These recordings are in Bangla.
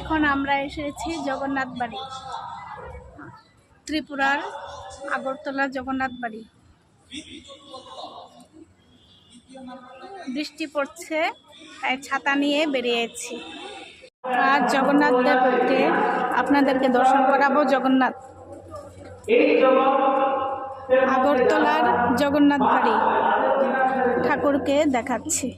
এখন আমরা এসেছি জগন্নাথ বাড়ি, ত্রিপুরার আগরতলা জগন্নাথ বাড়ি। বৃষ্টি পড়ছে, তাই ছাতা নিয়ে বেরিয়েছি। আর জগন্নাথ দেবকে আপনাদেরকে দর্শন করাবো। জগন্নাথ, আগরতলার জগন্নাথ বাড়ি ঠাকুরকে দেখাচ্ছি।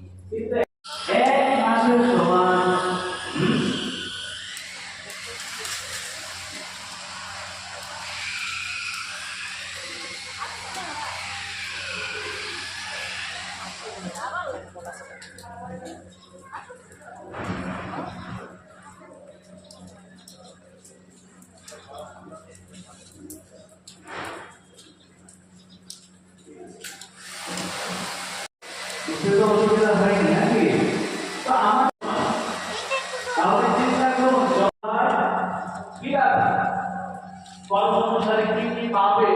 অনুসারে কি কি পাবে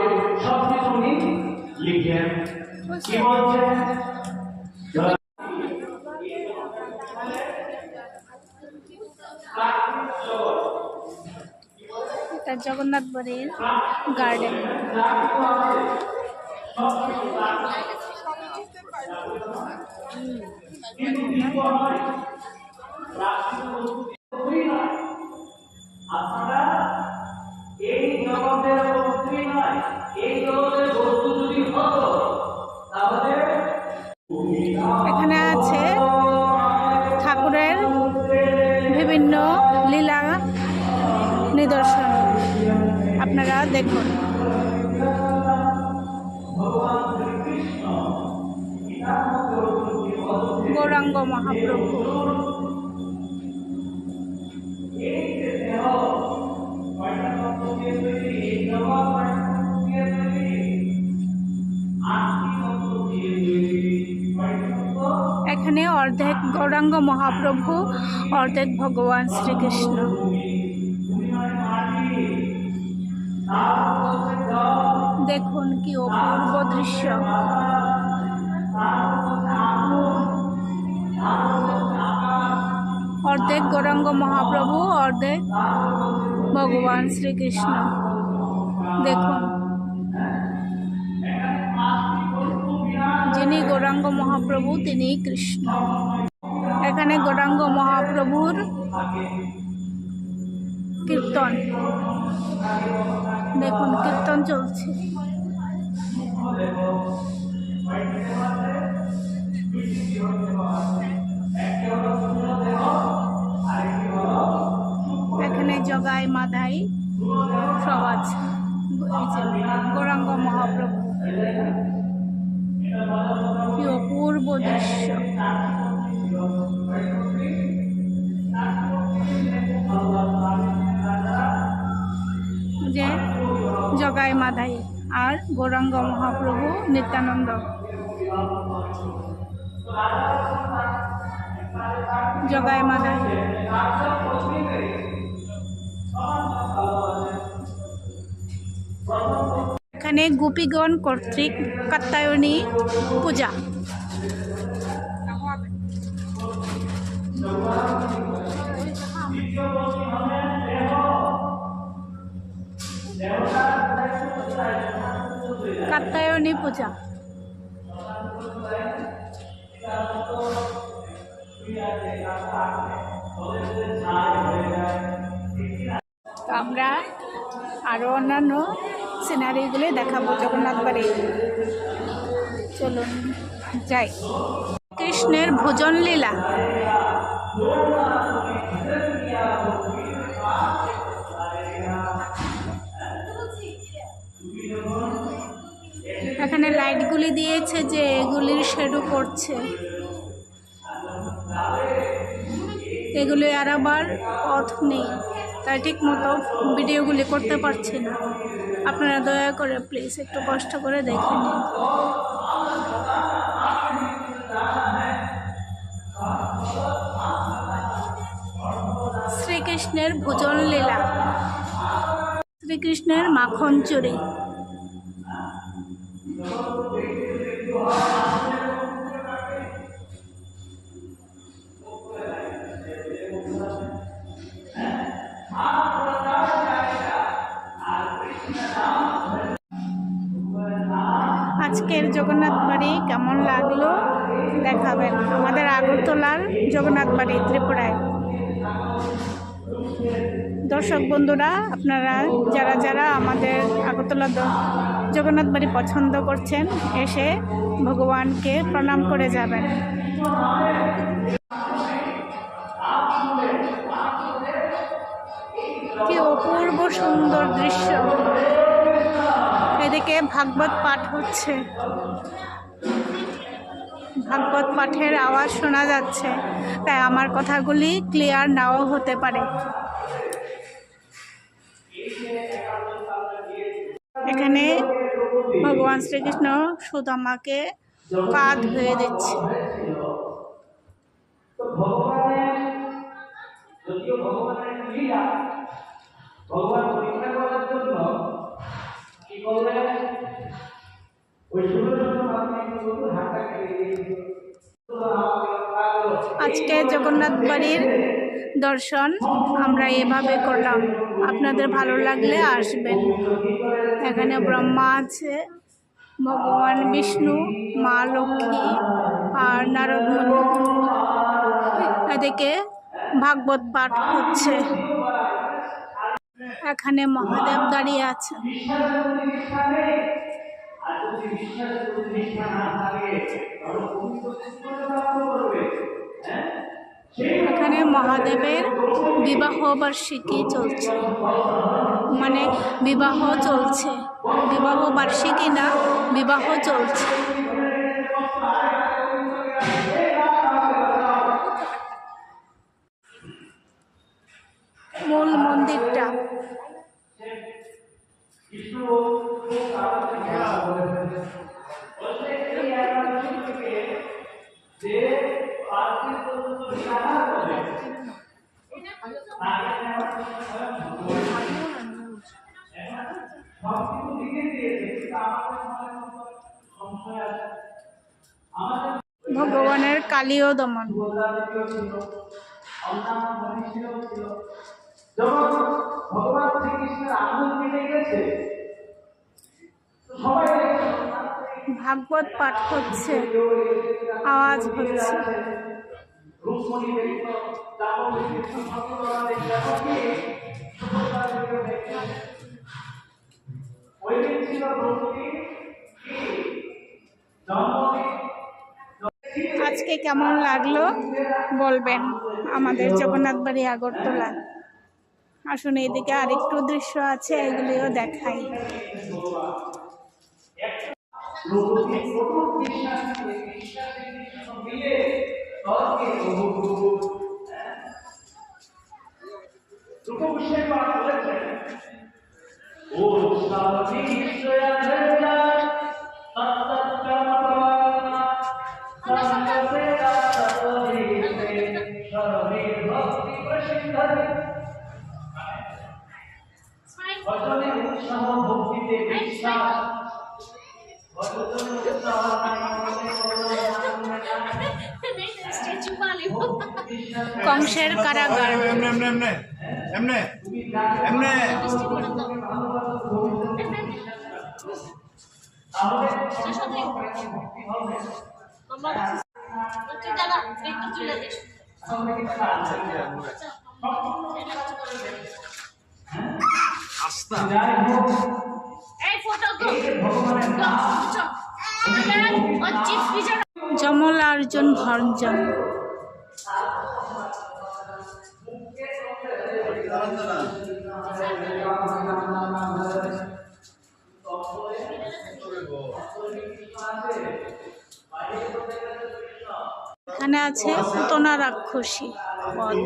সবকিছু উনি লিখেন। কি বলছেন? এটা জগন্নাথ বাড়ির গার্ডেন। আপনারা এই জগতের বস্তুই নয়, এই জগতের বস্তু যদি হতো তাহলে এখানে আছে ঠাকুরের বিভিন্ন লীলা নিদর্শন, আপনারা দেখুন। গৌরাঙ্গ মহাপ্রভু, এখানে অর্ধেক গৌরাঙ্গ মহাপ্রভু, অর্ধেক ভগবান শ্রীকৃষ্ণ। দেখুন কি অপূর্ব দৃশ্য। অর্ধেক গৌরাঙ্গ মহাপ্রভু, অর্ধেক ভগবান শ্রীকৃষ্ণ। দেখুন, যিনি গৌরাঙ্গ মহাপ্রভু তিনি কৃষ্ণ। এখানে গৌরাঙ্গ মহাপ্রভুর কীর্তন, দেখুন কীর্তন চলছে। এখানে জগাই মাধাই সব আছে। গৌরাঙ্গ মহাপ্রভু, কি অপূর্ব দৃশ্য। যে জগাই মাধাই আর গৌরাঙ্গ মহাপ্রভু নিত্যানন্দ। জগাই মাধাই, এখানে গোপীগণ কর্তৃক কাত্যায়নী পূজা। কাত্যায়নী পূজা। আমরা আরো অন্যান্য সিনারিগুলি দেখাবো জগন্নাথ বাড়ি। চলুন যাই। কৃষ্ণের ভোজন লীলা। এখানে লাইটগুলি দিয়েছে যে এগুলির শ্যাডো পড়ছে, এগুলি আর আবার পথ নেই, তাই ঠিক মতো ভিডিওগুলি করতে পারছি না। আপনারা দয়া করে প্লিজ একটু কষ্ট করে দেখে নিন। শ্রীকৃষ্ণের ভোজন লীলা, শ্রীকৃষ্ণের মাখন চুরি। আজকের জগন্নাথ বাড়ি কেমন লাগলো দেখাবেন, আমাদের আগরতলার জগন্নাথ বাড়ি ত্রিপুরায়। দর্শক বন্ধুরা, আপনারা যারা যারা আমাদের আগরতলা জগন্নাথ বাড়ি পছন্দ করছেন, এসে ভগবানকে প্রণাম করে যাবেন। কি অপূর্ব সুন্দর দৃশ্য। এদিকে ভাগবত পাঠ হচ্ছে, ভাগবত পাঠের আওয়াজ শোনা যাচ্ছে, তাই আমার কথাগুলি ক্লিয়ার নাও হতে পারে। এখানে ভগবান শ্রীকৃষ্ণ সুদামাকে পা ধুয়ে দিচ্ছে। ভগবান পরীক্ষা করার জন্য কি করলেন, ওই আজকে জগন্নাথ বাড়ির দর্শন আমরা এভাবে করলাম। আপনাদের ভালো লাগলে আসবেন। এখানে ব্রহ্মা আছে, ভগবান বিষ্ণু, মা লক্ষ্মী আর নারদ মুনি। এদিকে ভাগবত পাঠ হচ্ছে। এখানে মহাদেব দাঁড়িয়ে আছেন। এখানে মহাদেবের বিবাহ বার্ষিকী চলছে, মানে বিবাহ চলছে, বিবাহ বার্ষিকী না, বিবাহ চলছে। মূল মন্দিরটা ভগবানের কালীয় দমন। ভগবান শ্রীকৃষ্ণের আগুন মিটে গেছে, ভাগবত পাঠ হচ্ছে, আওয়াজ হচ্ছে। আজকে কেমন লাগলো বলবেন আমাদের জগন্নাথ বাড়ি আগরতলা। আসুন, এদিকে আরেকটু দৃশ্য আছে, এগুলিও দেখাই। কংসের কারাগার। জমলার্জুন ভঞ্জন। এখানে আছে পুতনা রাক্ষসী বধ,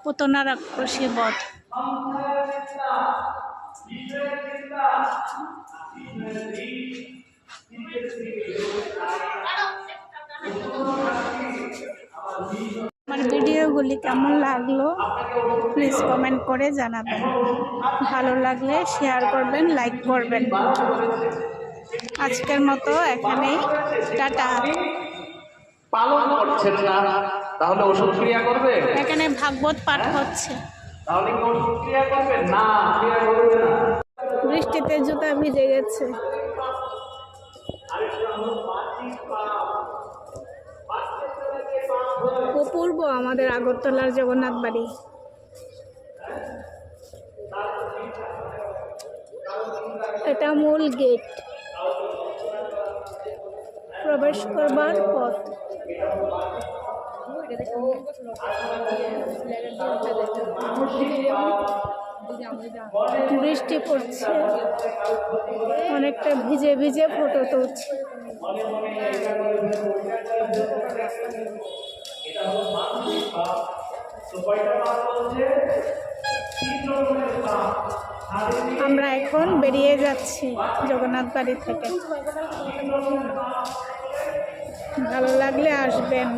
পুতনা রাক্ষসী বধ। আমার ভিডিওগুলি কেমন লাগলো প্লিজ কমেন্ট করে জানাবেন। ভালো লাগলে শেয়ার করবেন, লাইক করবেন। আজকের মতো এখানেই, টাটা। পালন করছেন না, তাহলে ওষুধ ক্রিয়া করবে? এখানে ভাগবত পাঠ হচ্ছে, তাহলে কি ওষুধ ক্রিয়া করবে? না, ক্রিয়া করবে না। বৃষ্টিতে জুতা ভিজে গেছে। আরেকটা হলো বাহ্যিক পাপ। বাহ্যিক যে পাপ হয় অপূর্ব আমাদের আগরতলার জগন্নাথ বাড়ি। এটা মূল গেট, প্রবেশ করবার পথ। বৃষ্টি পড়ছে, অনেকটা ভিজে ভিজে ফটো তুলছে। এটা হলো বাহ্যিক পাপ। তো কয়টা পাপ বলছে? 3 রকমের পাপ। আমরা এখন বেরিয়ে যাচ্ছি জগন্নাথ বাড়ি থেকে। ভালো লাগলে আসবেন।